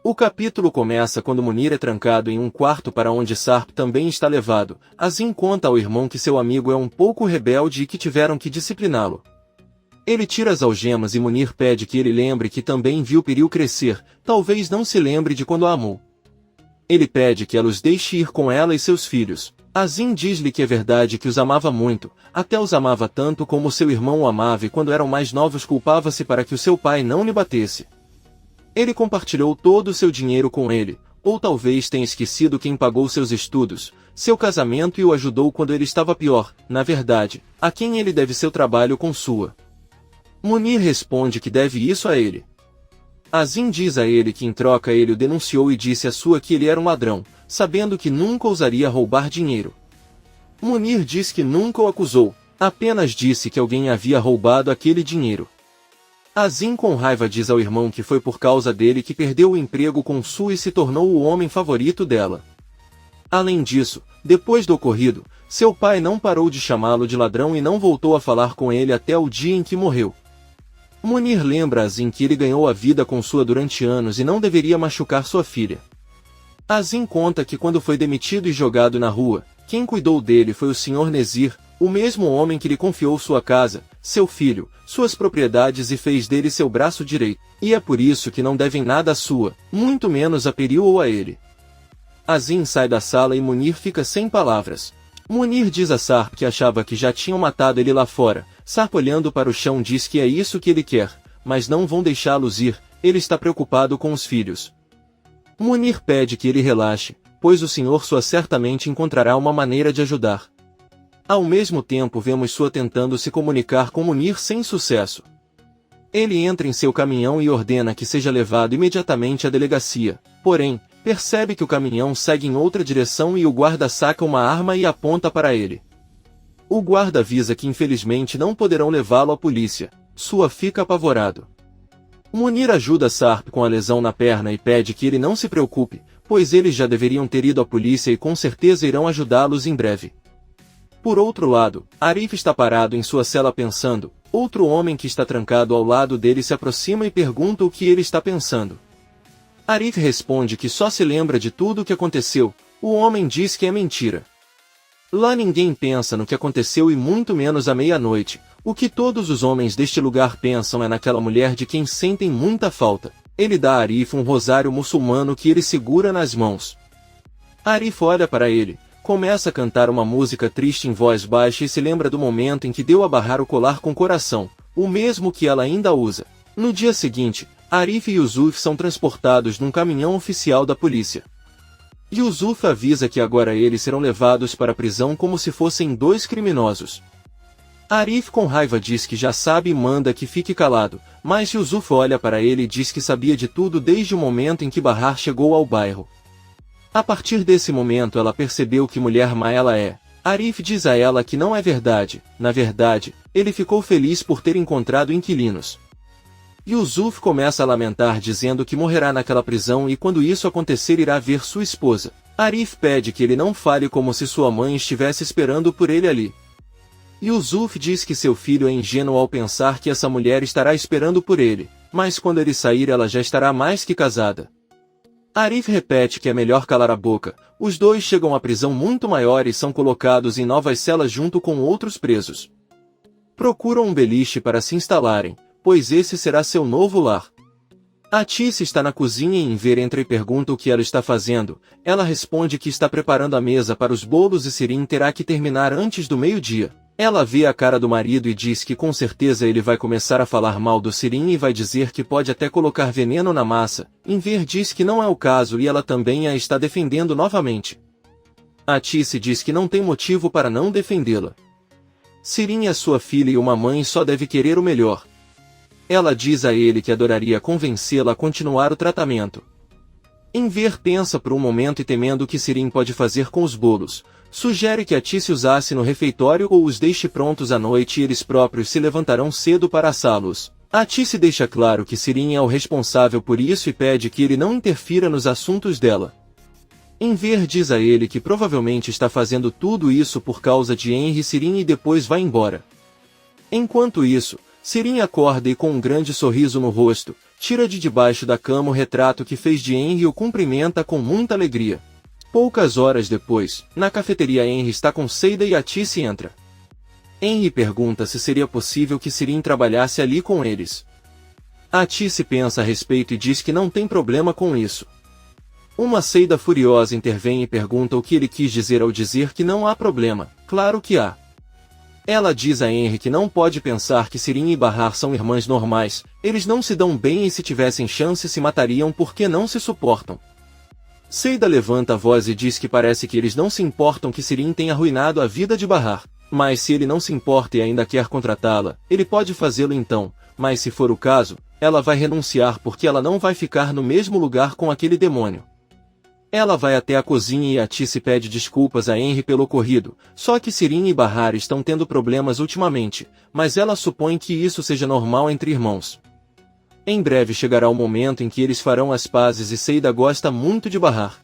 O capítulo começa quando Munir é trancado em um quarto para onde Sarp também está levado. Azim conta ao irmão que seu amigo é um pouco rebelde e que tiveram que discipliná-lo. Ele tira as algemas e Munir pede que ele lembre que também viu Piril crescer, talvez não se lembre de quando a amou. Ele pede que ela os deixe ir com ela e seus filhos. Azim diz-lhe que é verdade que os amava muito, até os amava tanto como seu irmão o amava e quando eram mais novos culpava-se para que o seu pai não lhe batesse. Ele compartilhou todo o seu dinheiro com ele, ou talvez tenha esquecido quem pagou seus estudos, seu casamento e o ajudou quando ele estava pior, na verdade, a quem ele deve seu trabalho com sua. Munir responde que deve isso a ele. Azim diz a ele que em troca ele o denunciou e disse a sua que ele era um ladrão, sabendo que nunca ousaria roubar dinheiro. Munir diz que nunca o acusou, apenas disse que alguém havia roubado aquele dinheiro. Azim com raiva diz ao irmão que foi por causa dele que perdeu o emprego com Su e se tornou o homem favorito dela. Além disso, depois do ocorrido, seu pai não parou de chamá-lo de ladrão e não voltou a falar com ele até o dia em que morreu. Munir lembra Azim que ele ganhou a vida com Sua durante anos e não deveria machucar sua filha. Azim conta que quando foi demitido e jogado na rua, quem cuidou dele foi o Sr. Nezir, o mesmo homem que lhe confiou sua casa, seu filho, suas propriedades e fez dele seu braço direito, e é por isso que não devem nada a Sua, muito menos a Piril ou a ele. Azim sai da sala e Munir fica sem palavras. Munir diz a Sarp que achava que já tinham matado ele lá fora. Sarp olhando para o chão diz que é isso que ele quer, mas não vão deixá-los ir, ele está preocupado com os filhos. Munir pede que ele relaxe, pois o Sr. Sua certamente encontrará uma maneira de ajudar. Ao mesmo tempo vemos Sua tentando se comunicar com Munir sem sucesso. Ele entra em seu caminhão e ordena que seja levado imediatamente à delegacia, porém, percebe que o caminhão segue em outra direção e o guarda saca uma arma e aponta para ele. O guarda avisa que infelizmente não poderão levá-lo à polícia. Sua fica apavorado. Munir ajuda Sarp com a lesão na perna e pede que ele não se preocupe, pois eles já deveriam ter ido à polícia e com certeza irão ajudá-los em breve. Por outro lado, Arif está parado em sua cela pensando. Outro homem que está trancado ao lado dele se aproxima e pergunta o que ele está pensando. Arif responde que só se lembra de tudo o que aconteceu. O homem diz que é mentira. Lá ninguém pensa no que aconteceu e muito menos à meia-noite. O que todos os homens deste lugar pensam é naquela mulher de quem sentem muita falta. Ele dá a Arif um rosário muçulmano que ele segura nas mãos. Arif olha para ele, começa a cantar uma música triste em voz baixa e se lembra do momento em que deu a barrar o colar com coração, o mesmo que ela ainda usa. No dia seguinte, Arif e Yusuf são transportados num caminhão oficial da polícia. Yusuf avisa que agora eles serão levados para a prisão como se fossem dois criminosos. Arif com raiva diz que já sabe e manda que fique calado, mas Yusuf olha para ele e diz que sabia de tudo desde o momento em que Bahar chegou ao bairro. A partir desse momento ela percebeu que mulher má ela é. Arif diz a ela que não é verdade. Na verdade, ele ficou feliz por ter encontrado inquilinos. Yusuf começa a lamentar dizendo que morrerá naquela prisão e quando isso acontecer irá ver sua esposa. Arif pede que ele não fale como se sua mãe estivesse esperando por ele ali. Yusuf diz que seu filho é ingênuo ao pensar que essa mulher estará esperando por ele, mas quando ele sair ela já estará mais que casada. Arif repete que é melhor calar a boca. Os dois chegam à prisão muito maior e são colocados em novas celas junto com outros presos. Procuram um beliche para se instalarem, pois esse será seu novo lar. Atice está na cozinha e Enver entra e pergunta o que ela está fazendo. Ela responde que está preparando a mesa para os bolos e Sirin terá que terminar antes do meio-dia. Ela vê a cara do marido e diz que com certeza ele vai começar a falar mal do Sirin e vai dizer que pode até colocar veneno na massa. Enver diz que não é o caso e ela também a está defendendo novamente. Atice diz que não tem motivo para não defendê-la. Sirin é sua filha e uma mãe só deve querer o melhor. Ela diz a ele que adoraria convencê-la a continuar o tratamento. Enver pensa por um momento e temendo o que Sirin pode fazer com os bolos, sugere que Atice usasse no refeitório ou os deixe prontos à noite e eles próprios se levantarão cedo para assá-los. Atice deixa claro que Sirin é o responsável por isso e pede que ele não interfira nos assuntos dela. Enver diz a ele que provavelmente está fazendo tudo isso por causa de Henry e Sirin e depois vai embora. Enquanto isso, Sirin acorda e com um grande sorriso no rosto, tira de debaixo da cama o retrato que fez de Henry e o cumprimenta com muita alegria. Poucas horas depois, na cafeteria Henry está com Seida e Atice entra. Henry pergunta se seria possível que Sirin trabalhasse ali com eles. Atice pensa a respeito e diz que não tem problema com isso. Uma Seida furiosa intervém e pergunta o que ele quis dizer ao dizer que não há problema. Claro que há. Ela diz a Henry que não pode pensar que Sirin e Bahar são irmãs normais, eles não se dão bem e se tivessem chance se matariam porque não se suportam. Seida levanta a voz e diz que parece que eles não se importam que Sirin tenha arruinado a vida de Bahar, mas se ele não se importa e ainda quer contratá-la, ele pode fazê-lo então, mas se for o caso, ela vai renunciar porque ela não vai ficar no mesmo lugar com aquele demônio. Ela vai até a cozinha e Atice pede desculpas a Henry pelo ocorrido, só que Sirin e Bahar estão tendo problemas ultimamente, mas ela supõe que isso seja normal entre irmãos. Em breve chegará o momento em que eles farão as pazes e Seida gosta muito de Bahar.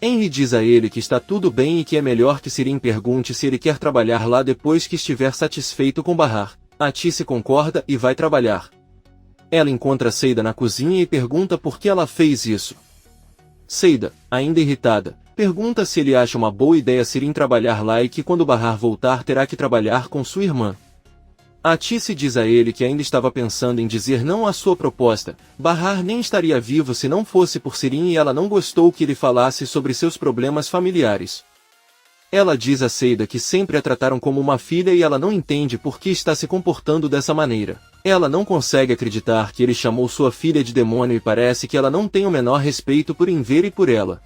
Henry diz a ele que está tudo bem e que é melhor que Sirin pergunte se ele quer trabalhar lá depois que estiver satisfeito com Bahar. Atice concorda e vai trabalhar. Ela encontra Seida na cozinha e pergunta por que ela fez isso. Seida, ainda irritada, pergunta se ele acha uma boa ideia Sirin trabalhar lá e que quando Bahar voltar terá que trabalhar com sua irmã. Atice diz a ele que ainda estava pensando em dizer não à sua proposta. Bahar nem estaria vivo se não fosse por Sirin e ela não gostou que ele falasse sobre seus problemas familiares. Ela diz a Seida que sempre a trataram como uma filha e ela não entende por que está se comportando dessa maneira. Ela não consegue acreditar que ele chamou sua filha de demônio e parece que ela não tem o menor respeito por Enver e por ela.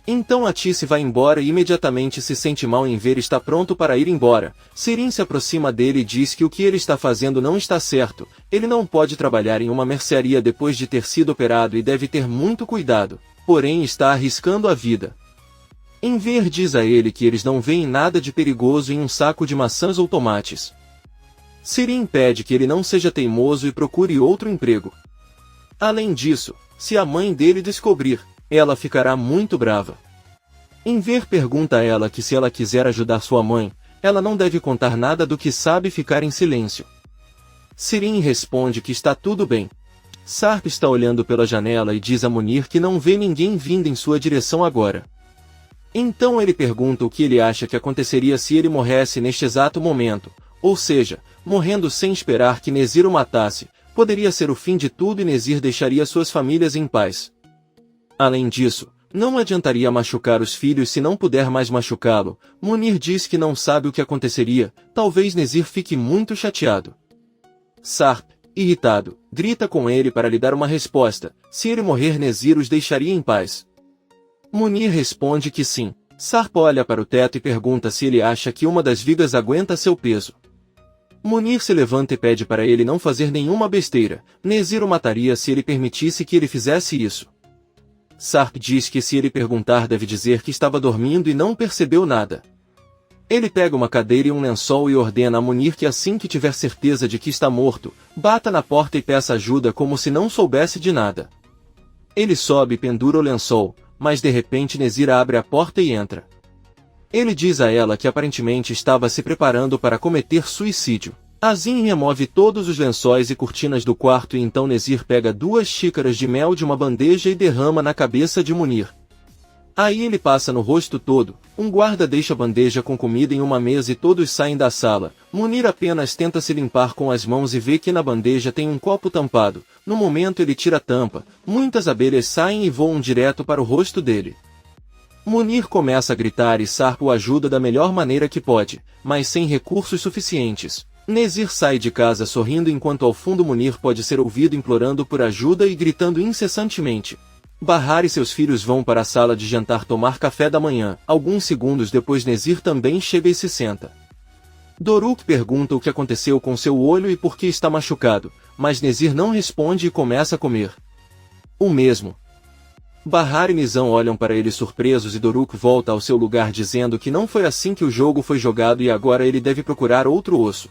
Então Atice vai embora e imediatamente se sente mal em ver está pronto para ir embora. Sirin se aproxima dele e diz que o que ele está fazendo não está certo, ele não pode trabalhar em uma mercearia depois de ter sido operado e deve ter muito cuidado, porém está arriscando a vida. Enver diz a ele que eles não veem nada de perigoso em um saco de maçãs ou tomates. Sirin pede que ele não seja teimoso e procure outro emprego. Além disso, se a mãe dele descobrir, ela ficará muito brava. Enver pergunta a ela que se ela quiser ajudar sua mãe, ela não deve contar nada do que sabe e ficar em silêncio. Sirin responde que está tudo bem. Sarp está olhando pela janela e diz a Munir que não vê ninguém vindo em sua direção agora. Então ele pergunta o que ele acha que aconteceria se ele morresse neste exato momento, ou seja, morrendo sem esperar que Nezir o matasse, poderia ser o fim de tudo e Nezir deixaria suas famílias em paz. Além disso, não adiantaria machucar os filhos se não puder mais machucá-lo. Munir diz que não sabe o que aconteceria, talvez Nezir fique muito chateado. Sarp, irritado, grita com ele para lhe dar uma resposta, se ele morrer Nezir os deixaria em paz. Munir responde que sim. Sarp olha para o teto e pergunta se ele acha que uma das vigas aguenta seu peso. Munir se levanta e pede para ele não fazer nenhuma besteira, Nezir o mataria se ele permitisse que ele fizesse isso. Sarp diz que se ele perguntar deve dizer que estava dormindo e não percebeu nada. Ele pega uma cadeira e um lençol e ordena a Munir que assim que tiver certeza de que está morto, bata na porta e peça ajuda como se não soubesse de nada. Ele sobe e pendura o lençol, mas de repente Nezir abre a porta e entra. Ele diz a ela que aparentemente estava se preparando para cometer suicídio. Azim remove todos os lençóis e cortinas do quarto e então Nezir pega 2 xícaras de mel de uma bandeja e derrama na cabeça de Munir. Aí ele passa no rosto todo, um guarda deixa a bandeja com comida em uma mesa e todos saem da sala. Munir apenas tenta se limpar com as mãos e vê que na bandeja tem um copo tampado. No momento ele tira a tampa, muitas abelhas saem e voam direto para o rosto dele. Munir começa a gritar e Sarp o ajuda da melhor maneira que pode, mas sem recursos suficientes. Nezir sai de casa sorrindo enquanto ao fundo Munir pode ser ouvido implorando por ajuda e gritando incessantemente. Bahar e seus filhos vão para a sala de jantar tomar café da manhã. Alguns segundos depois Nezir também chega e se senta. Doruk pergunta o que aconteceu com seu olho e por que está machucado, mas Nezir não responde e começa a comer. O mesmo. Bahar e Nizam olham para ele surpresos e Doruk volta ao seu lugar dizendo que não foi assim que o jogo foi jogado e agora ele deve procurar outro osso.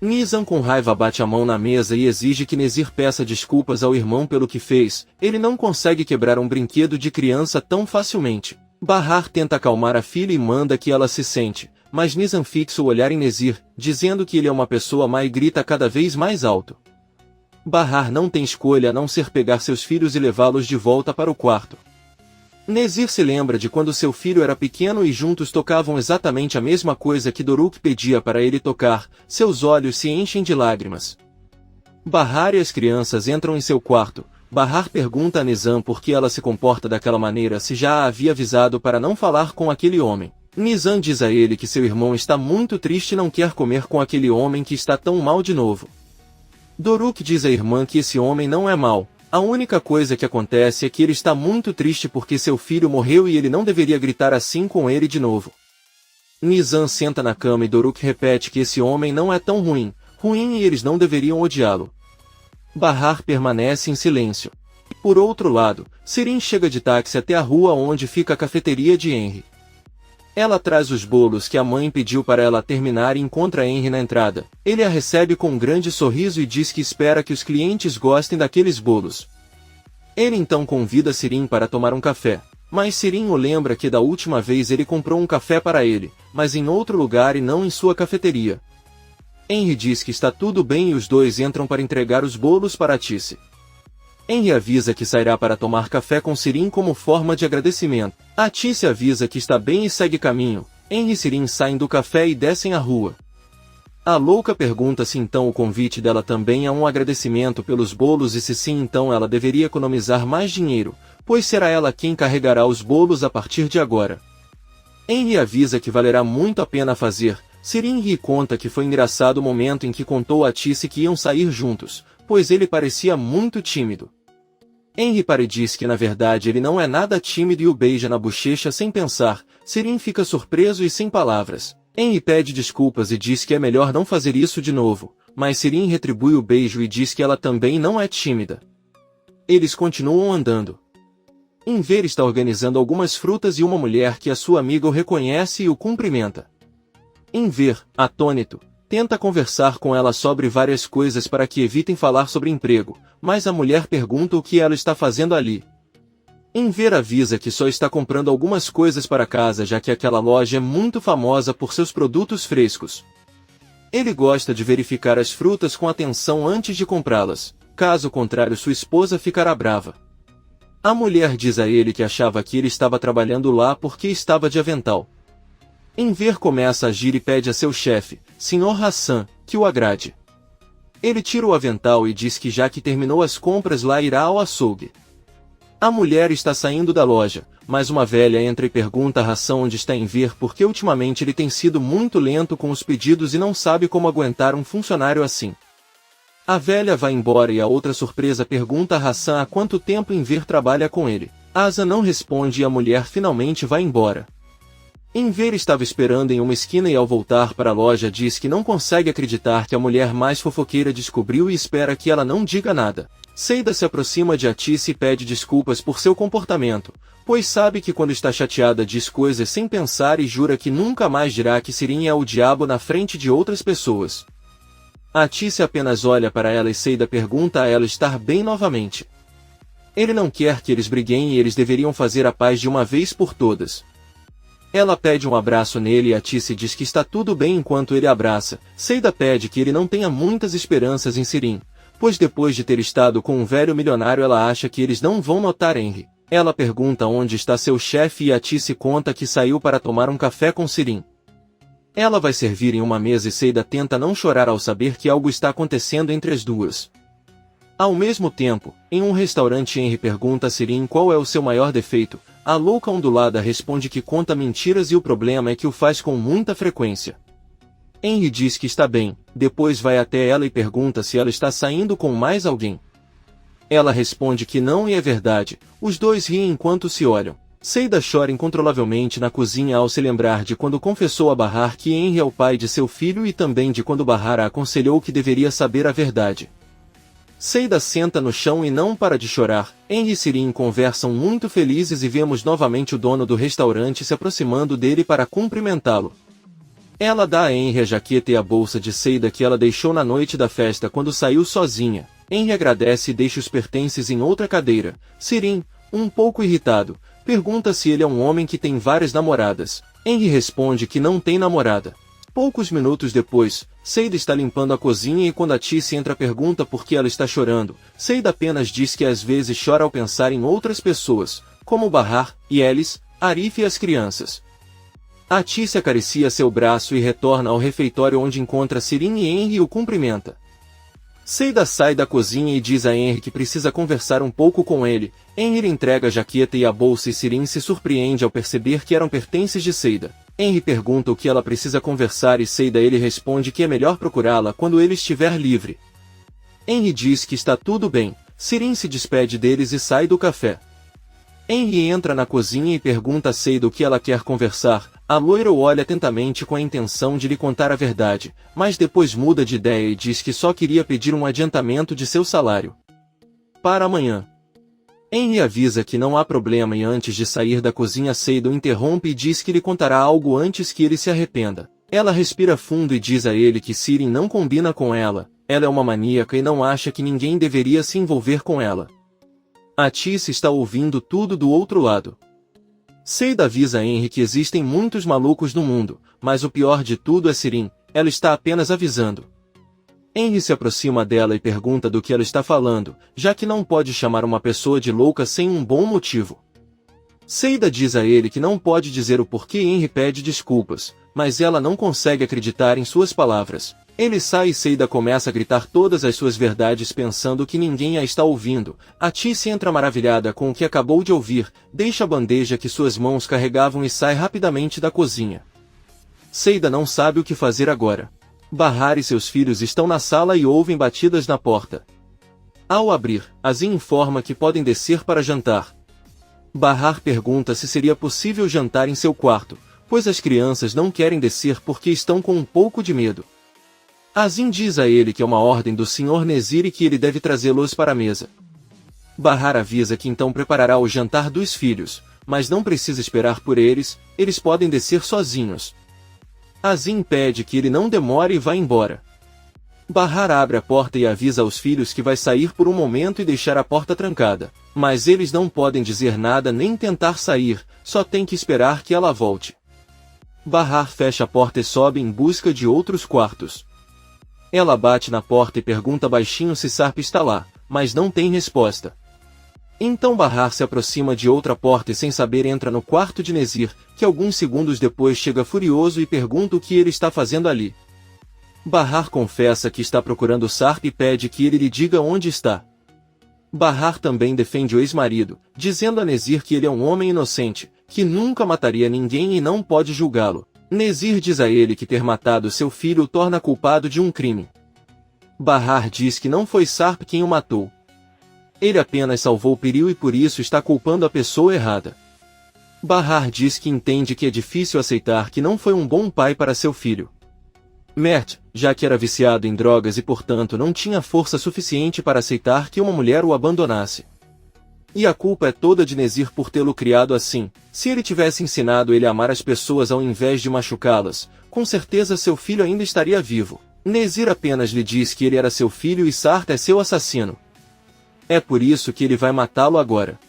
Nizam com raiva bate a mão na mesa e exige que Nezir peça desculpas ao irmão pelo que fez, ele não consegue quebrar um brinquedo de criança tão facilmente. Bahar tenta acalmar a filha e manda que ela se sente, mas Nizam fixa o olhar em Nezir, dizendo que ele é uma pessoa má e grita cada vez mais alto. Bahar não tem escolha a não ser pegar seus filhos e levá-los de volta para o quarto. Nezir se lembra de quando seu filho era pequeno e juntos tocavam exatamente a mesma coisa que Doruk pedia para ele tocar, seus olhos se enchem de lágrimas. Bahar e as crianças entram em seu quarto. Bahar pergunta a Nizam por que ela se comporta daquela maneira se já a havia avisado para não falar com aquele homem. Nizam diz a ele que seu irmão está muito triste e não quer comer com aquele homem que está tão mal de novo. Doruk diz à irmã que esse homem não é mau. A única coisa que acontece é que ele está muito triste porque seu filho morreu e ele não deveria gritar assim com ele de novo. Nizam senta na cama e Doruk repete que esse homem não é tão ruim e eles não deveriam odiá-lo. Bahar permanece em silêncio. Por outro lado, Sirin chega de táxi até a rua onde fica a cafeteria de Henry. Ela traz os bolos que a mãe pediu para ela terminar e encontra Henry na entrada. Ele a recebe com um grande sorriso e diz que espera que os clientes gostem daqueles bolos. Ele então convida Sirin para tomar um café, mas Sirin o lembra que da última vez ele comprou um café para ele, mas em outro lugar e não em sua cafeteria. Henry diz que está tudo bem e os dois entram para entregar os bolos para Atice. Henry avisa que sairá para tomar café com Sirin como forma de agradecimento. Atice avisa que está bem e segue caminho. Henry e Sirin saem do café e descem a rua. A louca pergunta se então o convite dela também é um agradecimento pelos bolos e se sim então ela deveria economizar mais dinheiro, pois será ela quem carregará os bolos a partir de agora. Henry avisa que valerá muito a pena fazer. Sirin ri e conta que foi engraçado o momento em que contou a Atice que iam sair juntos, pois ele parecia muito tímido. Henry diz que na verdade ele não é nada tímido e o beija na bochecha sem pensar. Sirin fica surpreso e sem palavras. Henry pede desculpas e diz que é melhor não fazer isso de novo, mas Sirin retribui o beijo e diz que ela também não é tímida. Eles continuam andando. Enver está organizando algumas frutas e uma mulher que a sua amiga o reconhece e o cumprimenta. Enver, atônito, tenta conversar com ela sobre várias coisas para que evitem falar sobre emprego, mas a mulher pergunta o que ela está fazendo ali. Enver avisa que só está comprando algumas coisas para casa já que aquela loja é muito famosa por seus produtos frescos. Ele gosta de verificar as frutas com atenção antes de comprá-las, caso contrário sua esposa ficará brava. A mulher diz a ele que achava que ele estava trabalhando lá porque estava de avental. Enver começa a agir e pede a seu chefe, Sr. Hassan, que o agrade. Ele tira o avental e diz que já que terminou as compras lá irá ao açougue. A mulher está saindo da loja, mas uma velha entra e pergunta a Hassan onde está Enver porque ultimamente ele tem sido muito lento com os pedidos e não sabe como aguentar um funcionário assim. A velha vai embora e a outra surpresa pergunta a Hassan há quanto tempo Enver trabalha com ele. Asa não responde e a mulher finalmente vai embora. Enver estava esperando em uma esquina e ao voltar para a loja diz que não consegue acreditar que a mulher mais fofoqueira descobriu e espera que ela não diga nada. Seida se aproxima de Atice e pede desculpas por seu comportamento, pois sabe que quando está chateada diz coisas sem pensar e jura que nunca mais dirá que Sirin é o diabo na frente de outras pessoas. Atice apenas olha para ela e Seida pergunta a ela estar bem novamente. Ele não quer que eles briguem e eles deveriam fazer a paz de uma vez por todas. Ela pede um abraço nele e Atice diz que está tudo bem enquanto ele abraça. Seida pede que ele não tenha muitas esperanças em Sirin, pois depois de ter estado com um velho milionário ela acha que eles não vão notar Henry. Ela pergunta onde está seu chefe e Atice conta que saiu para tomar um café com Sirin. Ela vai servir em uma mesa e Seida tenta não chorar ao saber que algo está acontecendo entre as duas. Ao mesmo tempo, em um restaurante Henry pergunta a Sirin qual é o seu maior defeito. A louca ondulada responde que conta mentiras e o problema é que o faz com muita frequência. Henry diz que está bem, depois vai até ela e pergunta se ela está saindo com mais alguém. Ela responde que não e é verdade, os dois riem enquanto se olham. Seida chora incontrolavelmente na cozinha ao se lembrar de quando confessou a Bahar que Henry é o pai de seu filho e também de quando Bahar a aconselhou que deveria saber a verdade. Seida senta no chão e não para de chorar. Henry e Sirin conversam muito felizes e vemos novamente o dono do restaurante se aproximando dele para cumprimentá-lo. Ela dá a Henry a jaqueta e a bolsa de Seida que ela deixou na noite da festa quando saiu sozinha. Henry agradece e deixa os pertences em outra cadeira. Sirin, um pouco irritado, pergunta se ele é um homem que tem várias namoradas. Henry responde que não tem namorada. Poucos minutos depois, Seida está limpando a cozinha e quando a Tice entra pergunta por que ela está chorando, Seida apenas diz que às vezes chora ao pensar em outras pessoas, como Bahar, Yelis, Arif e as crianças. A Tice acaricia seu braço e retorna ao refeitório onde encontra Sirin e Henry o cumprimenta. Seida sai da cozinha e diz a Henry que precisa conversar um pouco com ele. Henry entrega a jaqueta e a bolsa e Sirin se surpreende ao perceber que eram pertences de Seida. Henry pergunta o que ela precisa conversar e Seida ele responde que é melhor procurá-la quando ele estiver livre. Henry diz que está tudo bem. Sirin se despede deles e sai do café. Henry entra na cozinha e pergunta a Seida o que ela quer conversar. A loira o olha atentamente com a intenção de lhe contar a verdade, mas depois muda de ideia e diz que só queria pedir um adiantamento de seu salário para amanhã. Henry avisa que não há problema e antes de sair da cozinha Seida o interrompe e diz que lhe contará algo antes que ele se arrependa. Ela respira fundo e diz a ele que Sirin não combina com ela, ela é uma maníaca e não acha que ninguém deveria se envolver com ela. A Tice está ouvindo tudo do outro lado. Seida avisa Henry que existem muitos malucos no mundo, mas o pior de tudo é Sirin, ela está apenas avisando. Henry se aproxima dela e pergunta do que ela está falando, já que não pode chamar uma pessoa de louca sem um bom motivo. Seida diz a ele que não pode dizer o porquê e Henry pede desculpas, mas ela não consegue acreditar em suas palavras. Ele sai e Seida começa a gritar todas as suas verdades pensando que ninguém a está ouvindo. A Tice entra maravilhada com o que acabou de ouvir, deixa a bandeja que suas mãos carregavam e sai rapidamente da cozinha. Seida não sabe o que fazer agora. Bahar e seus filhos estão na sala e ouvem batidas na porta. Ao abrir, Azim informa que podem descer para jantar. Bahar pergunta se seria possível jantar em seu quarto, pois as crianças não querem descer porque estão com um pouco de medo. Azim diz a ele que é uma ordem do Sr. Nezir e que ele deve trazê-los para a mesa. Bahar avisa que então preparará o jantar dos filhos, mas não precisa esperar por eles, eles podem descer sozinhos. Azim pede que ele não demore e vá embora. Bahar abre a porta e avisa aos filhos que vai sair por um momento e deixar a porta trancada, mas eles não podem dizer nada nem tentar sair, só tem que esperar que ela volte. Bahar fecha a porta e sobe em busca de outros quartos. Ela bate na porta e pergunta baixinho se Sarp está lá, mas não tem resposta. Então Bahar se aproxima de outra porta e sem saber entra no quarto de Nezir, que alguns segundos depois chega furioso e pergunta o que ele está fazendo ali. Bahar confessa que está procurando Sarp e pede que ele lhe diga onde está. Bahar também defende o ex-marido, dizendo a Nezir que ele é um homem inocente, que nunca mataria ninguém e não pode julgá-lo. Nezir diz a ele que ter matado seu filho o torna culpado de um crime. Bahar diz que não foi Sarp quem o matou. Ele apenas salvou Piril e por isso está culpando a pessoa errada. Bahar diz que entende que é difícil aceitar que não foi um bom pai para seu filho. Mert, já que era viciado em drogas e portanto não tinha força suficiente para aceitar que uma mulher o abandonasse. E a culpa é toda de Nezir por tê-lo criado assim. Se ele tivesse ensinado ele a amar as pessoas ao invés de machucá-las, com certeza seu filho ainda estaria vivo. Nezir apenas lhe diz que ele era seu filho e Sarp é seu assassino. É por isso que ele vai matá-lo agora.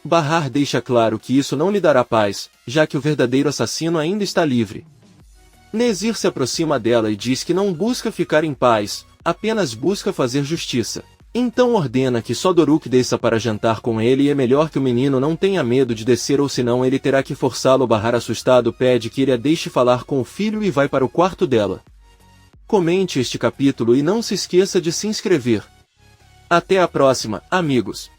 Bahar deixa claro que isso não lhe dará paz, já que o verdadeiro assassino ainda está livre. Nezir se aproxima dela e diz que não busca ficar em paz, apenas busca fazer justiça. Então ordena que só Doruk desça para jantar com ele e é melhor que o menino não tenha medo de descer ou senão ele terá que forçá-lo. Bahar assustado pede que ele a deixe falar com o filho e vai para o quarto dela. Comente este capítulo e não se esqueça de se inscrever. Até a próxima, amigos!